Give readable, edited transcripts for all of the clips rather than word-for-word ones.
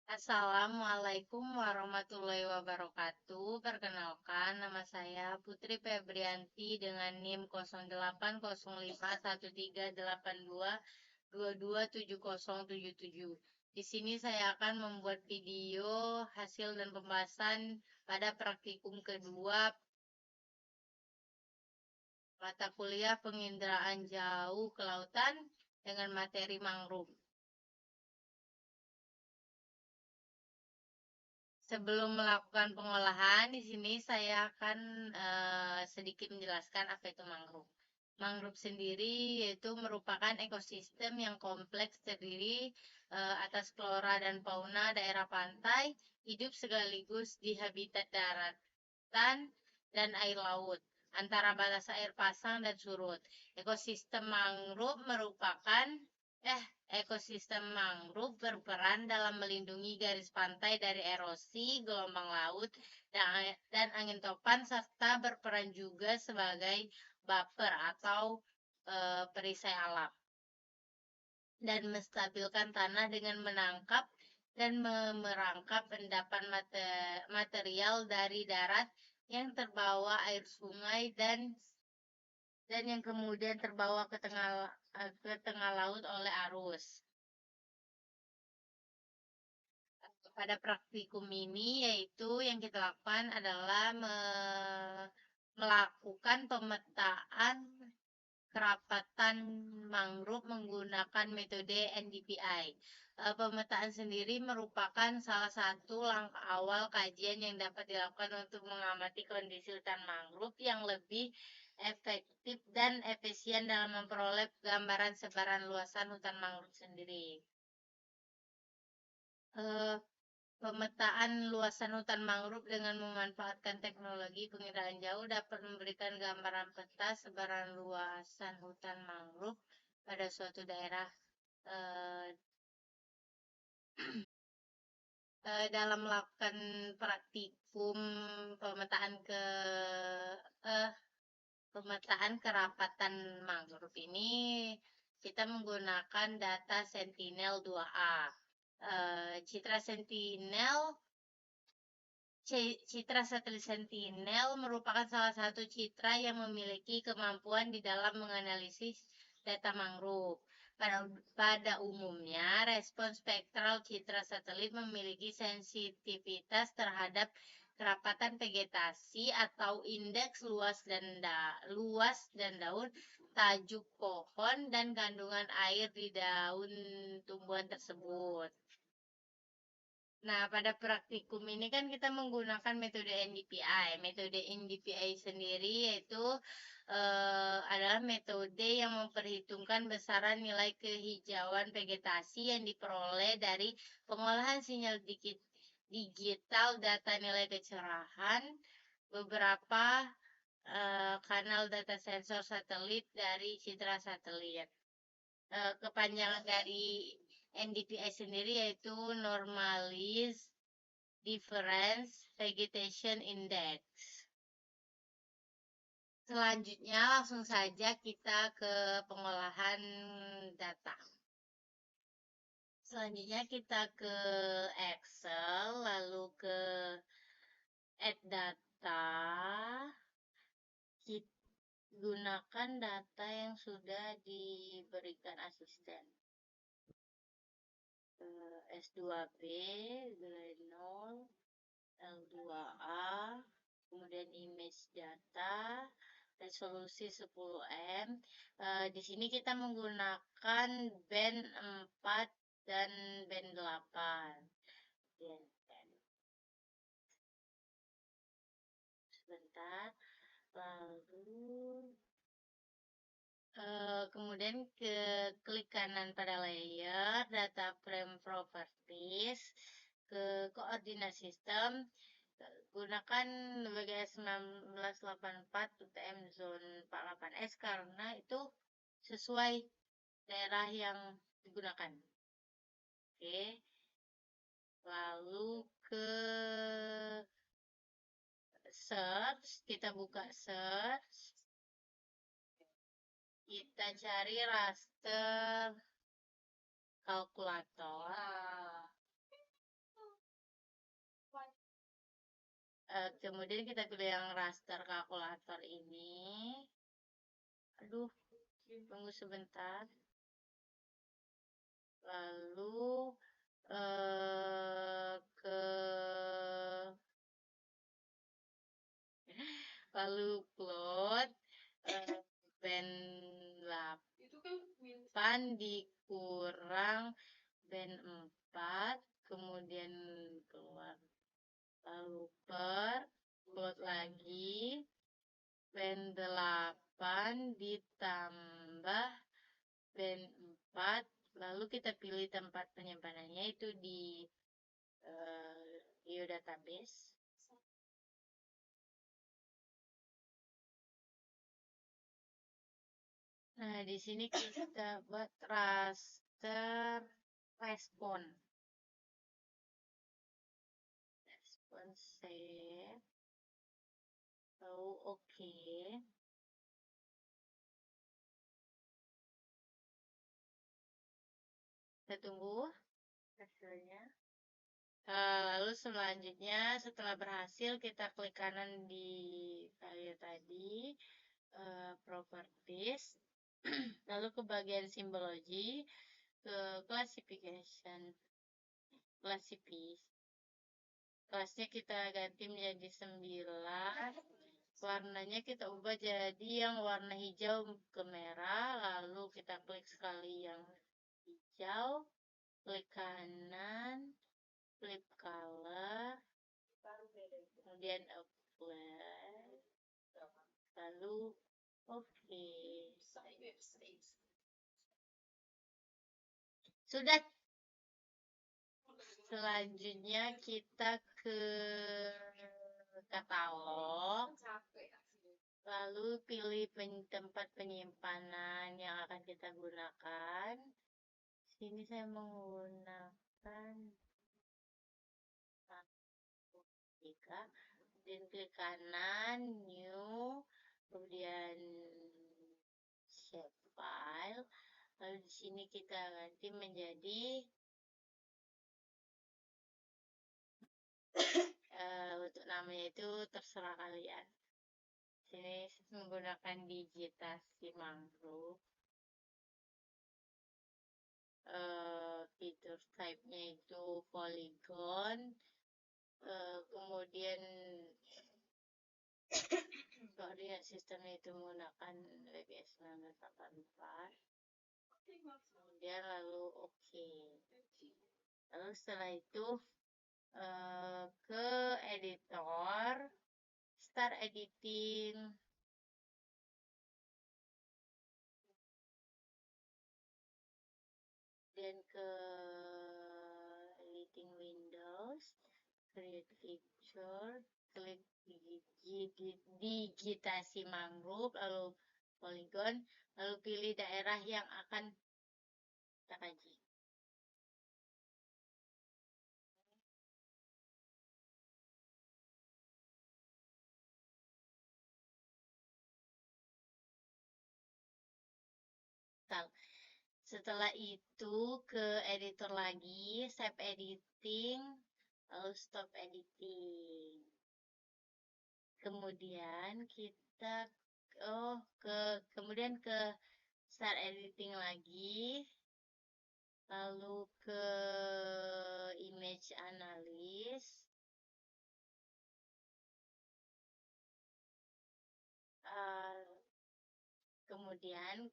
Assalamualaikum warahmatullahi wabarakatuh. Perkenalkan, nama saya Putri Febrianti dengan NIM 08051382227077. Di sini saya akan membuat video hasil dan pembahasan pada praktikum kedua mata kuliah penginderaan jauh ke lautan dengan materi mangrove. Sebelum melakukan pengolahan, di sini saya akan sedikit menjelaskan apa itu mangrove. Mangrove sendiri yaitu merupakan ekosistem yang kompleks terdiri atas flora dan fauna daerah pantai, hidup sekaligus di habitat daratan dan air laut, antara batas air pasang dan surut. Ekosistem mangrove merupakan Ekosistem mangrove berperan dalam melindungi garis pantai dari erosi, gelombang laut, dan angin topan, serta berperan juga sebagai buffer atau perisai alam, dan menstabilkan tanah dengan menangkap dan merangkap endapan material dari darat yang terbawa air sungai dan yang kemudian terbawa ke tengah laut oleh arus. Pada praktikum ini yaitu yang kita lakukan adalah melakukan pemetaan kerapatan mangrove menggunakan metode NDPI. Pemetaan sendiri merupakan salah satu langkah awal kajian yang dapat dilakukan untuk mengamati kondisi hutan mangrove yang lebih efektif dan efisien dalam memperoleh gambaran sebaran luasan hutan mangrove sendiri. Pemetaan luasan hutan mangrove dengan memanfaatkan teknologi penginderaan jauh dapat memberikan gambaran peta sebaran luasan hutan mangrove pada suatu daerah. Dalam melakukan praktikum pemetaan pemetaan kerapatan mangrove ini, kita menggunakan data Sentinel-2A. Citra satelit Sentinel merupakan salah satu citra yang memiliki kemampuan di dalam menganalisis data mangrove. Pada umumnya, respons spektral citra satelit memiliki sensitivitas terhadap kerapatan vegetasi atau indeks luas dan daun, tajuk pohon, dan kandungan air di daun tumbuhan tersebut. Nah, pada praktikum ini kan kita menggunakan metode NDPI. Metode NDPI sendiri yaitu adalah metode yang memperhitungkan besaran nilai kehijauan vegetasi yang diperoleh dari pengolahan sinyal digital data nilai kecerahan beberapa kanal data sensor satelit dari citra satelit. Kepanjangan dari NDPI sendiri yaitu Normalized Difference Vegetation Index. Selanjutnya langsung saja kita ke pengolahan data. Selanjutnya kita ke Excel, lalu ke Add Data. Kita gunakan data yang sudah diberikan asisten. S2B, grade 0, L2A, kemudian image data, resolusi 10M. Di sini kita menggunakan band 4 dan band 8. Sebentar. Lalu kemudian klik kanan pada layer, data frame properties, ke koordinat sistem, gunakan WGS 1984 UTM zone 48S karena itu sesuai daerah yang digunakan. Oke. Lalu ke search, kita buka search. Kita cari raster kalkulator. Kemudian kita pilih yang raster kalkulator ini. Aduh, tunggu sebentar. Lalu ke lalu plot band 8 dikurang band 4, kemudian keluar. Lalu plot lagi band 8 ditambah band 4, lalu kita pilih tempat penyimpanannya itu di geodatabase. Nah, di sini kita buat raster respon save, lalu oke. Kita tunggu hasilnya. Lalu selanjutnya setelah berhasil kita klik kanan di file tadi, properties, lalu ke bagian simbology, ke classification, kelasnya kita ganti menjadi 9, warnanya kita ubah jadi yang warna hijau ke merah, lalu kita klik sekali yang hijau, klik kanan, flip color, kemudian apply, lalu oke. Sudah. Selanjutnya kita ke katalog, lalu pilih tempat penyimpanan yang akan kita gunakan. Sini saya menggunakan jika, dan klik kanan, new, kemudian save file, lalu di sini kita ganti menjadi untuk namanya itu terserah kalian. Sini menggunakan digitasi mangrove. Fitur type-nya itu polygon. Kemudian koordinat sistemnya itu menggunakan WBS 1984. Kemudian lalu oke. Lalu setelah itu ke editor, start editing, dan ke editing windows, create picture, klik digitasi mangrove, lalu polygon, lalu pilih daerah yang akan kita kaji. Setelah itu ke editor lagi, save editing, lalu stop editing. Kemudian kita kemudian ke start editing lagi, lalu ke image analysis, kemudian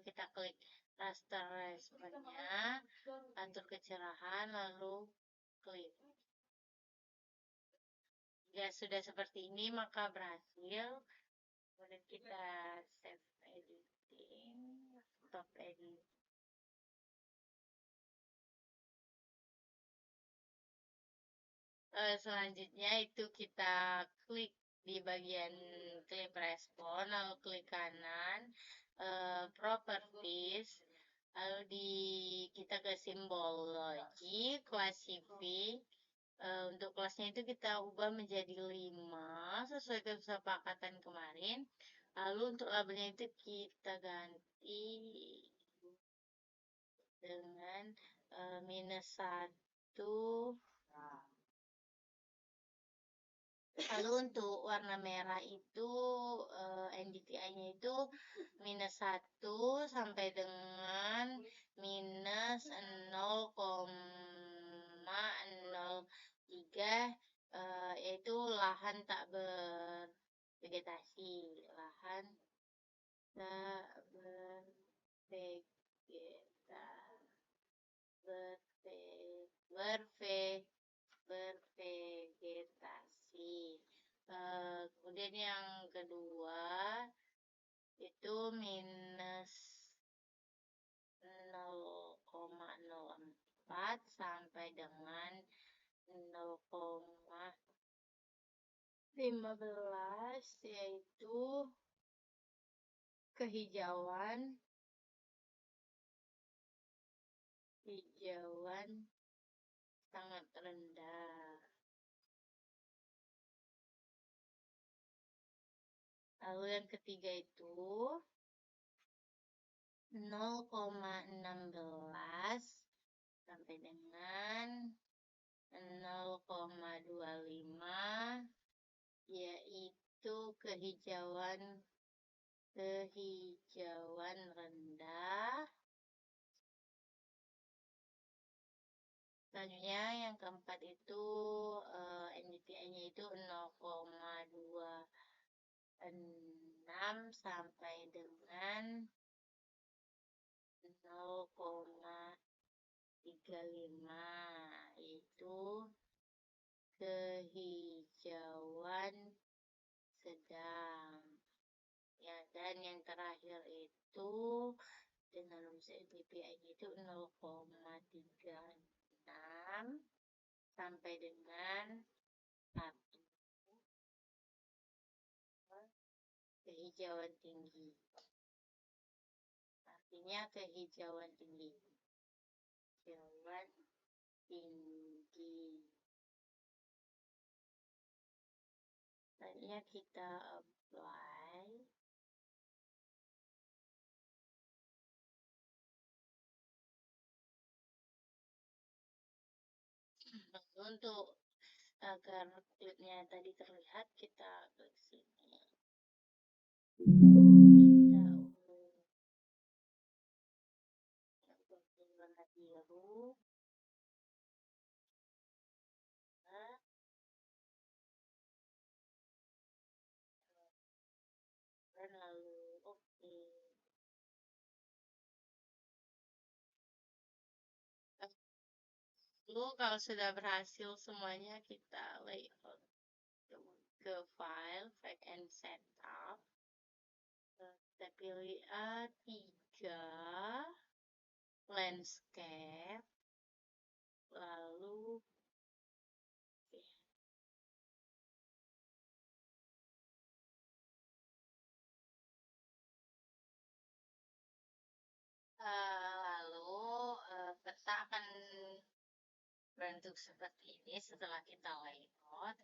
kita klik raster responnya, atur kecerahan, lalu klik. Jika sudah seperti ini maka berhasil. Kemudian kita save editing, stop editing. Selanjutnya itu kita klik di bagian clip respon, lalu klik kanan, properties, lalu kita ke simbology, classify. Untuk kelasnya itu kita ubah menjadi 5 sesuai kesepakatan kemarin. Lalu untuk labelnya itu kita ganti dengan -1 Lalu untuk warna merah itu NDVI-nya itu -1 sampai dengan -0,03, yaitu lahan tak bervegetasi, lahan tak bervegetasi. Kemudian yang kedua itu -0,04 sampai dengan 0,15, yaitu kehijauan sangat rendah. Lalu yang ketiga itu 0,16 sampai dengan 0,25, yaitu kehijauan rendah. Selanjutnya yang keempat itu NDVI-nya itu 0,26 sampai dengan 0,35, yaitu kehijauan sedang. Ya, dan yang terakhir itu dengan rumus NDVI-nya itu 0,36 sampai dengan 1, kehijauan tinggi. Artinya kehijauan tinggi. Kehijauan tinggi. Selanjutnya kita apply. Untuk agar klipnya tadi terlihat, kita klik sini. Kita warna biru. Lalu oke. Lalu kalau sudah berhasil semuanya, kita layout ke file and setup. Kita pilih A3 landscape, lalu peta akan bentuk seperti ini setelah kita layout.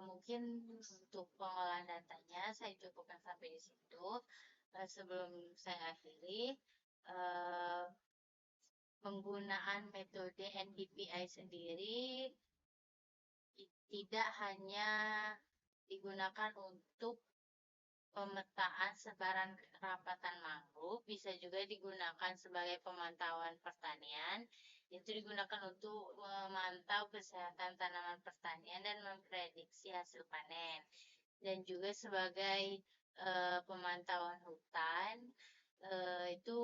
Mungkin untuk pengolahan datanya saya cukupkan sampai di situ. Sebelum saya akhiri, penggunaan metode NDVI sendiri tidak hanya digunakan untuk pemetaan sebaran kerapatan mangrove, bisa juga digunakan sebagai pemantauan pertanian. Itu digunakan untuk memantau kesehatan tanaman pertanian dan memprediksi hasil panen. Dan juga sebagai pemantauan hutan, itu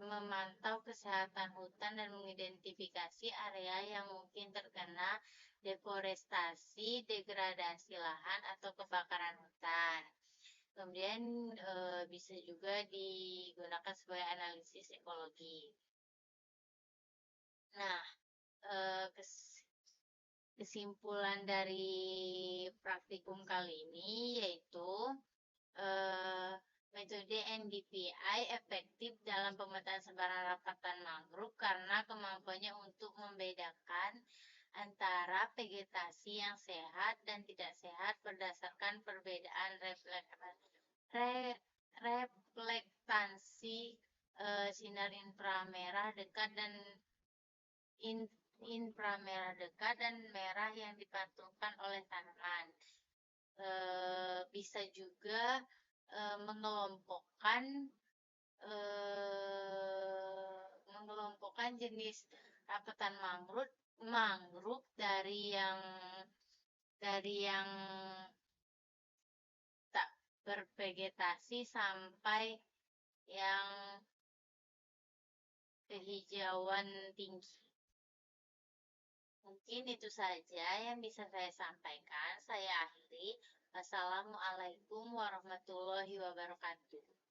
memantau kesehatan hutan dan mengidentifikasi area yang mungkin terkena deforestasi, degradasi lahan, atau kebakaran hutan. Kemudian bisa juga digunakan sebagai analisis ekologi. Nah, kesimpulan dari praktikum kali ini yaitu metode NDVI efektif dalam pemetaan sebaran rapatan mangrove karena kemampuannya untuk membedakan antara vegetasi yang sehat dan tidak sehat berdasarkan perbedaan reflektansi sinar inframerah dekat dan inframerah dekat dan merah yang dipantulkan oleh tanaman. Bisa juga mengelompokkan jenis rapetan mangrove dari yang tak bervegetasi sampai yang kehijauan tinggi. Mungkin itu saja yang bisa saya sampaikan. Saya akhiri. Wassalamualaikum warahmatullahi wabarakatuh.